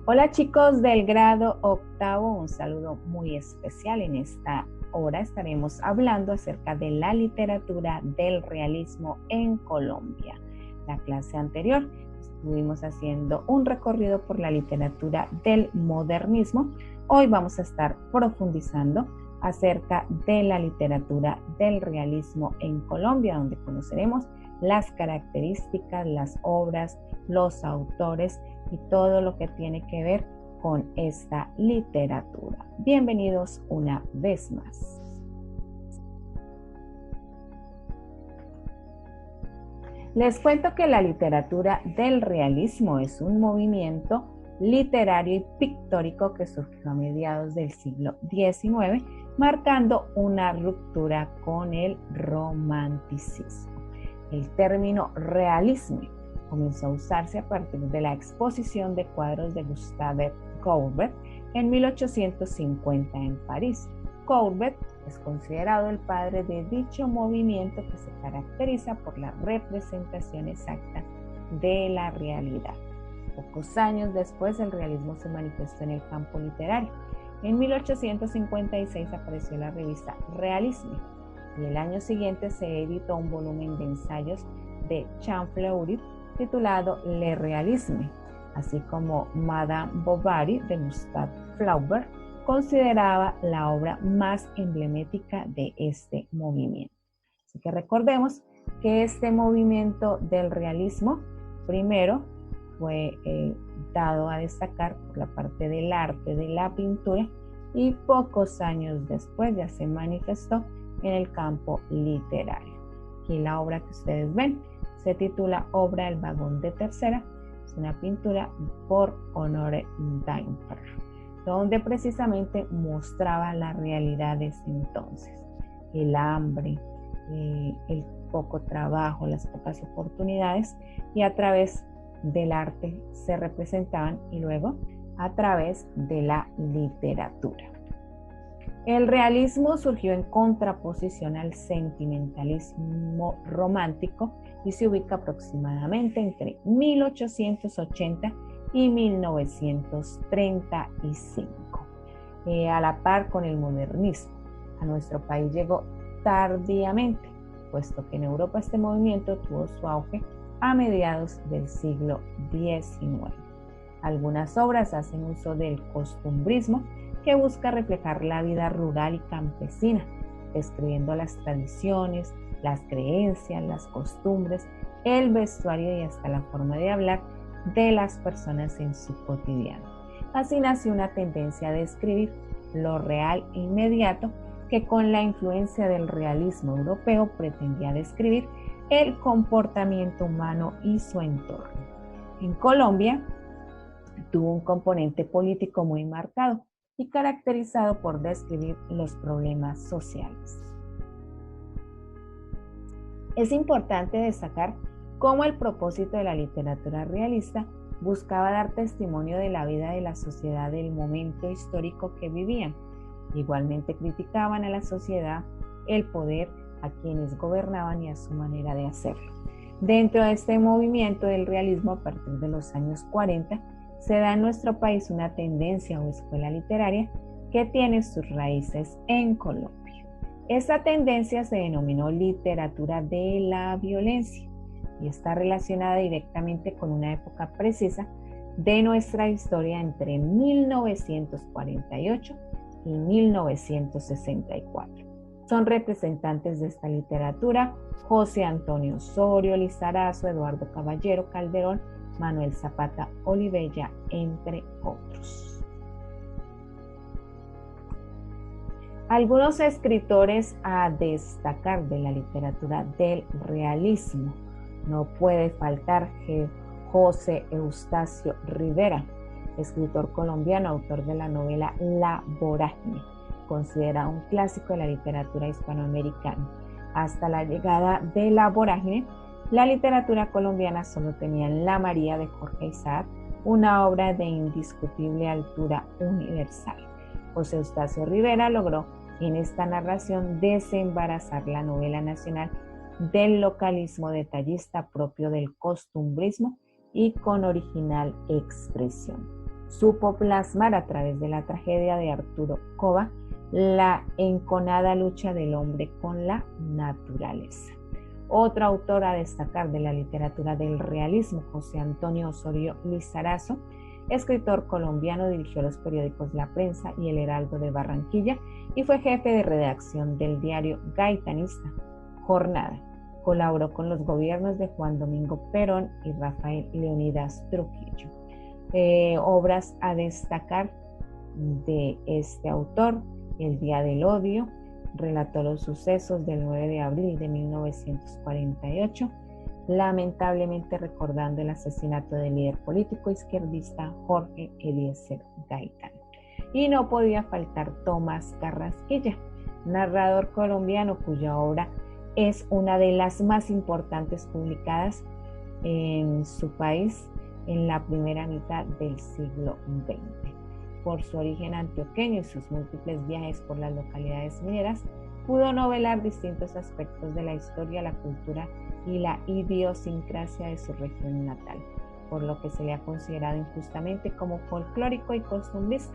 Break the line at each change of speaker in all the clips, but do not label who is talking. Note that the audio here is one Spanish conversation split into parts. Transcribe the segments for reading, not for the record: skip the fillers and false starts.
Hola chicos del grado octavo, un saludo muy especial. En esta hora estaremos hablando acerca de la literatura del realismo en Colombia. La clase anterior estuvimos haciendo un recorrido por la literatura del modernismo. Hoy vamos a estar profundizando acerca de la literatura del realismo en Colombia, donde conoceremos las características, las obras, los autores y todo lo que tiene que ver con esta literatura. Bienvenidos una vez más. Les cuento que la literatura del realismo es un movimiento literario y pictórico que surgió a mediados del siglo XIX, marcando una ruptura con el romanticismo. El término realismo comenzó a usarse a partir de la exposición de cuadros de Gustave Courbet en 1850 en París. Courbet es considerado el padre de dicho movimiento que se caracteriza por la representación exacta de la realidad. Pocos años después, el realismo se manifestó en el campo literario. En 1856 apareció la revista Realisme y el año siguiente se editó un volumen de ensayos de Champfleury titulado Le Réalisme, así como Madame Bovary de Gustave Flaubert consideraba la obra más emblemática de este movimiento. Así que recordemos que este movimiento del realismo primero fue dado a destacar por la parte del arte de la pintura y pocos años después ya se manifestó en el campo literario. Aquí la obra que ustedes ven se titula Obra del vagón de tercera, es una pintura por Honore Daimler, donde precisamente mostraba la realidad de ese entonces, el hambre, el poco trabajo, las pocas oportunidades, y a través del arte se representaban y luego a través de la literatura. El realismo surgió en contraposición al sentimentalismo romántico y se ubica aproximadamente entre 1880 y 1935, a la par con el modernismo. A nuestro país llegó tardíamente, puesto que en Europa este movimiento tuvo su auge a mediados del siglo XIX. Algunas obras hacen uso del costumbrismo, que busca reflejar la vida rural y campesina, describiendo las tradiciones, las creencias, las costumbres, el vestuario y hasta la forma de hablar de las personas en su cotidiano. Así nació una tendencia a describir lo real e inmediato que con la influencia del realismo europeo pretendía describir el comportamiento humano y su entorno. En Colombia tuvo un componente político muy marcado y caracterizado por describir los problemas sociales. Es importante destacar cómo el propósito de la literatura realista buscaba dar testimonio de la vida de la sociedad del momento histórico que vivían. Igualmente criticaban a la sociedad, el poder, a quienes gobernaban y a su manera de hacerlo. Dentro de este movimiento del realismo, a partir de los años 40, se da en nuestro país una tendencia o escuela literaria que tiene sus raíces en Colombia. Esta tendencia se denominó literatura de la violencia y está relacionada directamente con una época precisa de nuestra historia entre 1948 y 1964. Son representantes de esta literatura José Antonio Osorio, Lizarazo, Eduardo Caballero Calderón, Manuel Zapata Olivella, entre otros. Algunos escritores a destacar de la literatura del realismo. No puede faltar José Eustacio Rivera, escritor colombiano, autor de la novela La Vorágine, considerado un clásico de la literatura hispanoamericana. Hasta la llegada de La Vorágine, la literatura colombiana solo tenía La María de Jorge Isaac, una obra de indiscutible altura universal. José Eustacio Rivera logró en esta narración desembarazar la novela nacional del localismo detallista propio del costumbrismo y con original expresión. supo plasmar a través de la tragedia de Arturo Cova la enconada lucha del hombre con la naturaleza. Otro autor a destacar de la literatura del realismo, José Antonio Osorio Lizarazo, escritor colombiano, dirigió los periódicos La Prensa y El Heraldo de Barranquilla y fue jefe de redacción del diario gaitanista Jornada. Colaboró con los gobiernos de Juan Domingo Perón y Rafael Leónidas Trujillo. Obras a destacar de este autor: El Día del Odio, relató los sucesos del 9 de abril de 1948, lamentablemente recordando el asesinato del líder político izquierdista Jorge Eliezer Gaitán. Y no podía faltar Tomás Carrasquilla, narrador colombiano cuya obra es una de las más importantes publicadas en su país en la primera mitad del siglo XX. Por su origen antioqueño y sus múltiples viajes por las localidades mineras, pudo novelar distintos aspectos de la historia, la cultura y la idiosincrasia de su región natal, por lo que se le ha considerado injustamente como folclórico y costumbrista,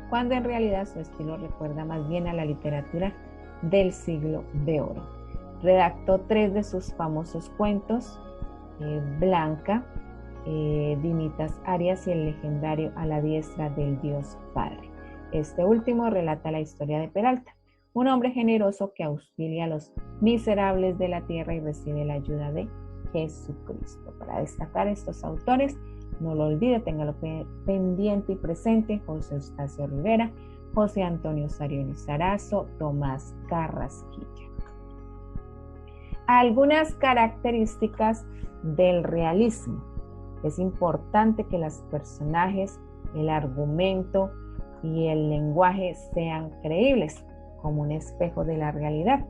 cuando en realidad su estilo recuerda más bien a la literatura del siglo de oro. Redactó 3 de sus famosos cuentos, Blanca, Dimitas Arias y el legendario A la diestra del Dios Padre. Este último relata la historia de Peralta, un hombre generoso que auxilia a los miserables de la tierra y recibe la ayuda de Jesucristo. Para destacar estos autores, no lo olvide, téngalo pendiente y presente: José Eustacio Rivera, José Antonio Osorio Lizarazo, Tomás Carrasquilla. Algunas características del realismo. Es importante que los personajes, el argumento y el lenguaje sean creíbles, como un espejo de la realidad.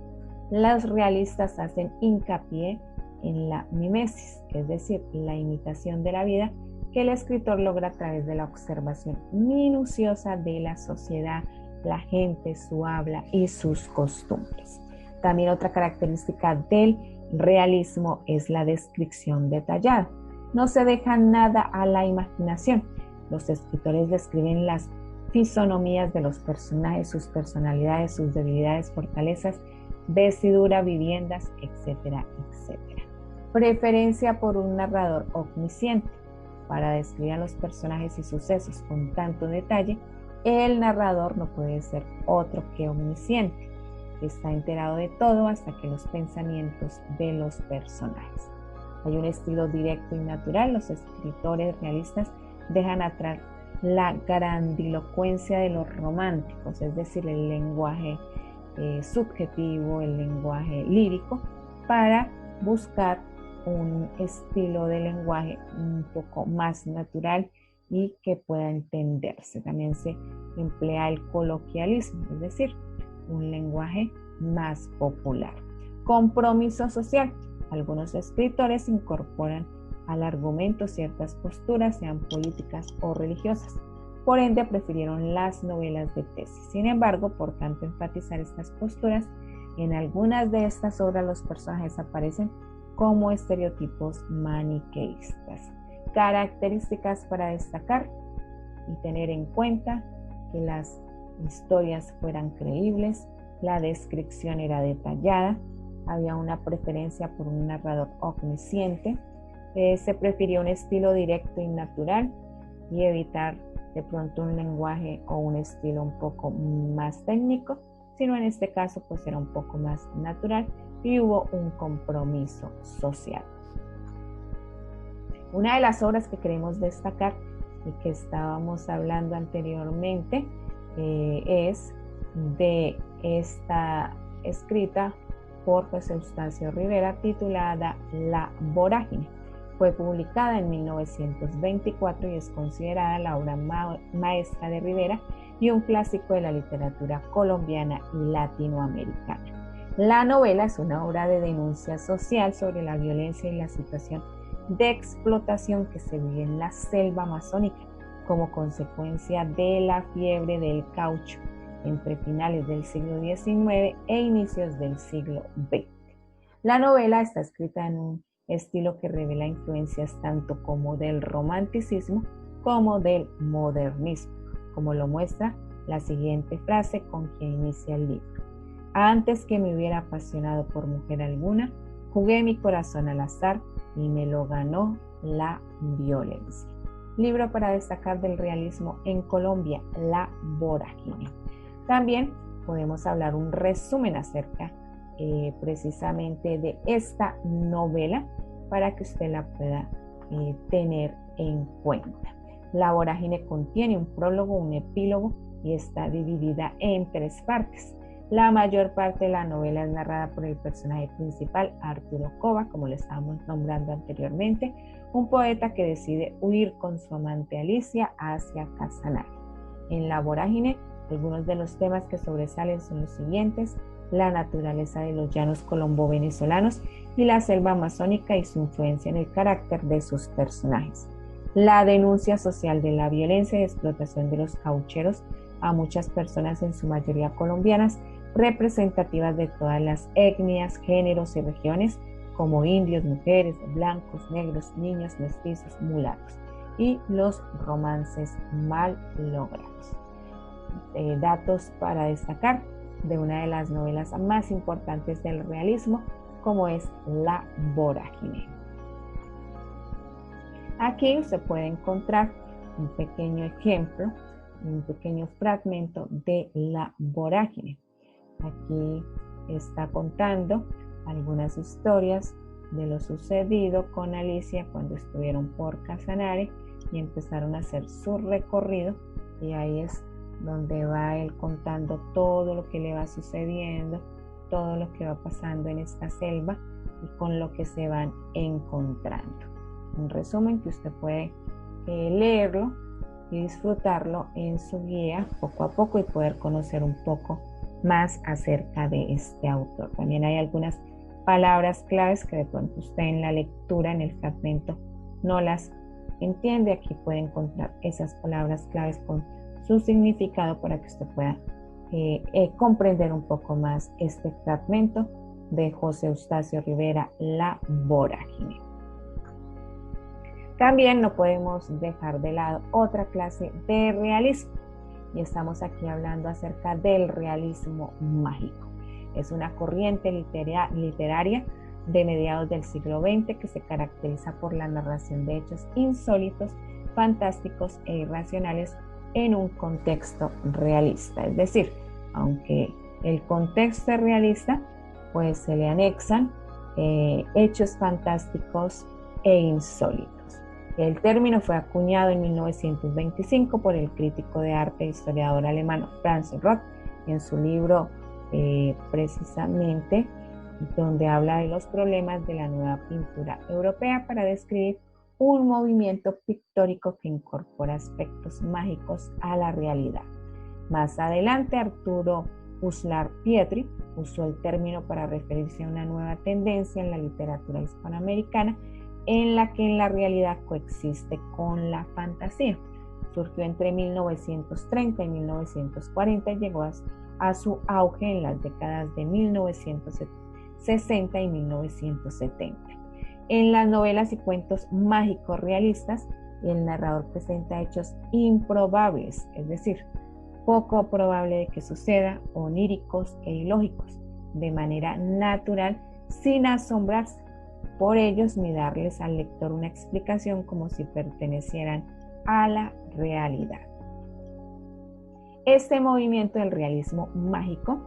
Los realistas hacen hincapié en la mimesis, es decir, la imitación de la vida que el escritor logra a través de la observación minuciosa de la sociedad, la gente, su habla y sus costumbres. También otra característica del realismo es la descripción detallada. No se deja nada a la imaginación. Los escritores describen las fisonomías de los personajes, sus personalidades, sus debilidades, fortalezas, vestidura, viviendas, etcétera, etcétera. Preferencia por un narrador omnisciente. Para describir a los personajes y sucesos con tanto detalle, el narrador no puede ser otro que omnisciente. Está enterado de todo hasta que los pensamientos de los personajes. Hay un estilo directo y natural. Los escritores realistas dejan atrás la grandilocuencia de los románticos, es decir, el lenguaje subjetivo, el lenguaje lírico, para buscar un estilo de lenguaje un poco más natural y que pueda entenderse. También se emplea el coloquialismo, es decir, un lenguaje más popular. Compromiso social. Algunos escritores incorporan al argumento ciertas posturas, sean políticas o religiosas. Por ende, prefirieron las novelas de tesis. Sin embargo, por tanto enfatizar estas posturas, en algunas de estas obras los personajes aparecen como estereotipos maniqueístas. Características para destacar y tener en cuenta: que las historias fueran creíbles, la descripción era detallada, había una preferencia por un narrador omnisciente, se prefirió un estilo directo y natural y evitar de pronto un lenguaje o un estilo un poco más técnico, sino en este caso pues era un poco más natural y hubo un compromiso social. Una de las obras que queremos destacar y que estábamos hablando anteriormente es de esta escrita por José Eustacio Rivera, titulada La Vorágine. Fue publicada en 1924 y es considerada la obra maestra de Rivera y un clásico de la literatura colombiana y latinoamericana. La novela es una obra de denuncia social sobre la violencia y la situación de explotación que se vive en la selva amazónica como consecuencia de la fiebre del caucho entre finales del siglo XIX e inicios del siglo XX. La novela está escrita en un estilo que revela influencias tanto como del romanticismo como del modernismo, como lo muestra la siguiente frase con que inicia el libro. Antes que me hubiera apasionado por mujer alguna, jugué mi corazón al azar y me lo ganó la violencia. Libro para destacar del realismo en Colombia, La Vorágine. También podemos hablar un resumen acerca precisamente de esta novela para que usted la pueda tener en cuenta. La Vorágine contiene un prólogo, un epílogo y está dividida en 3 partes. La mayor parte de la novela es narrada por el personaje principal, Arturo Cova, como le estábamos nombrando anteriormente, un poeta que decide huir con su amante Alicia hacia Casanare. En La Vorágine, algunos de los temas que sobresalen son los siguientes: la naturaleza de los llanos colombo-venezolanos y la selva amazónica y su influencia en el carácter de sus personajes. La denuncia social de la violencia y explotación de los caucheros a muchas personas, en su mayoría colombianas, representativas de todas las etnias, géneros y regiones, como indios, mujeres, blancos, negros, niños, mestizos, mulatos, y los romances mal logrados. Datos para destacar de una de las novelas más importantes del realismo, como es La Vorágine. Aquí usted puede encontrar un pequeño ejemplo, un pequeño fragmento de La Vorágine. Aquí está contando algunas historias de lo sucedido con Alicia cuando estuvieron por Casanare y empezaron a hacer su recorrido, y ahí es donde va él contando todo lo que le va sucediendo, todo lo que va pasando en esta selva y con lo que se van encontrando. Un resumen que usted puede leerlo y disfrutarlo en su guía poco a poco y poder conocer un poco más acerca de este autor. También hay algunas palabras claves que de pronto usted en la lectura, en el fragmento, no las entiende. Aquí puede encontrar esas palabras claves con su significado para que usted pueda comprender un poco más este fragmento de José Eustacio Rivera, La Vorágine. También no podemos dejar de lado otra clase de realismo, y estamos aquí hablando acerca del realismo mágico. Es una corriente literaria de mediados del siglo XX que se caracteriza por la narración de hechos insólitos, fantásticos e irracionales en un contexto realista. Es decir, aunque el contexto es realista, pues se le anexan hechos fantásticos e insólitos. El término fue acuñado en 1925 por el crítico de arte e historiador alemán Franz Roth en su libro precisamente donde habla de los problemas de la nueva pintura europea, para describir un movimiento pictórico que incorpora aspectos mágicos a la realidad. Más adelante, Arturo Uslar Pietri usó el término para referirse a una nueva tendencia en la literatura hispanoamericana en la que la realidad coexiste con la fantasía. Surgió entre 1930 y 1940 y llegó a su auge en las décadas de 1960 y 1970. En las novelas y cuentos mágicos realistas, el narrador presenta hechos improbables, es decir, poco probable de que suceda, oníricos e ilógicos, de manera natural, sin asombrarse por ellos ni darles al lector una explicación como si pertenecieran a la realidad. Este movimiento del realismo mágico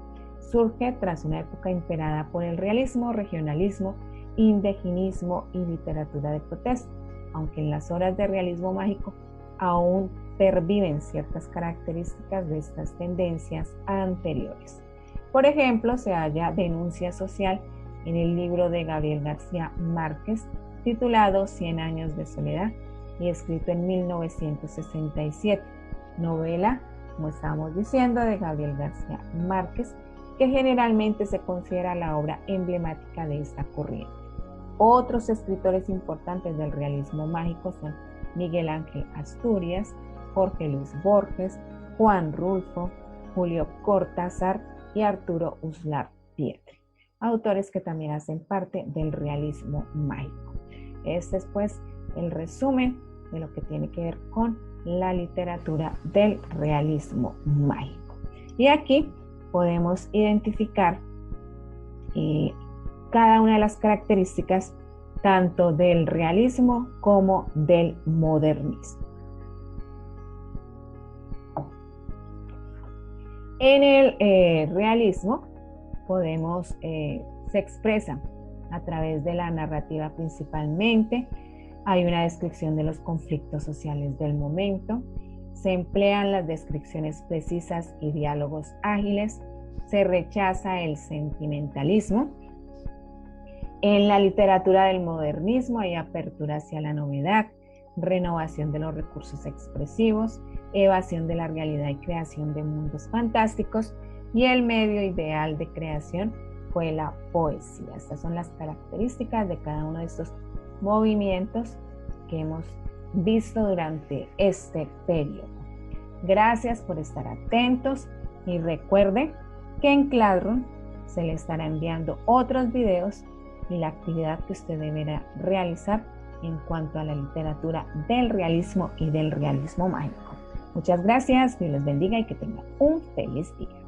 surge tras una época imperada por el realismo, regionalismo, indigenismo y literatura de protesta, aunque en las obras de realismo mágico aún perviven ciertas características de estas tendencias anteriores. Por ejemplo, se halla denuncia social en el libro de Gabriel García Márquez, titulado 100 años de soledad y escrito en 1967, novela, como estábamos diciendo, de Gabriel García Márquez, que generalmente se considera la obra emblemática de esta corriente. Otros escritores importantes del realismo mágico son Miguel Ángel Asturias, Jorge Luis Borges, Juan Rulfo, Julio Cortázar y Arturo Uslar Pietri, autores que también hacen parte del realismo mágico. Este es pues el resumen de lo que tiene que ver con la literatura del realismo mágico. Y aquí podemos identificar cada una de las características tanto del realismo como del modernismo. En el realismo se expresa a través de la narrativa principalmente. Hay una descripción de los conflictos sociales del momento, se emplean las descripciones precisas y diálogos ágiles, se rechaza el sentimentalismo. En la literatura del modernismo hay apertura hacia la novedad, renovación de los recursos expresivos, evasión de la realidad y creación de mundos fantásticos, y el medio ideal de creación fue la poesía. Estas son las características de cada uno de estos movimientos que hemos visto durante este periodo. Gracias por estar atentos y recuerden que en Classroom se le estará enviando otros videos y la actividad que usted deberá realizar en cuanto a la literatura del realismo y del realismo mágico. Muchas gracias, Dios los bendiga y que tengan un feliz día.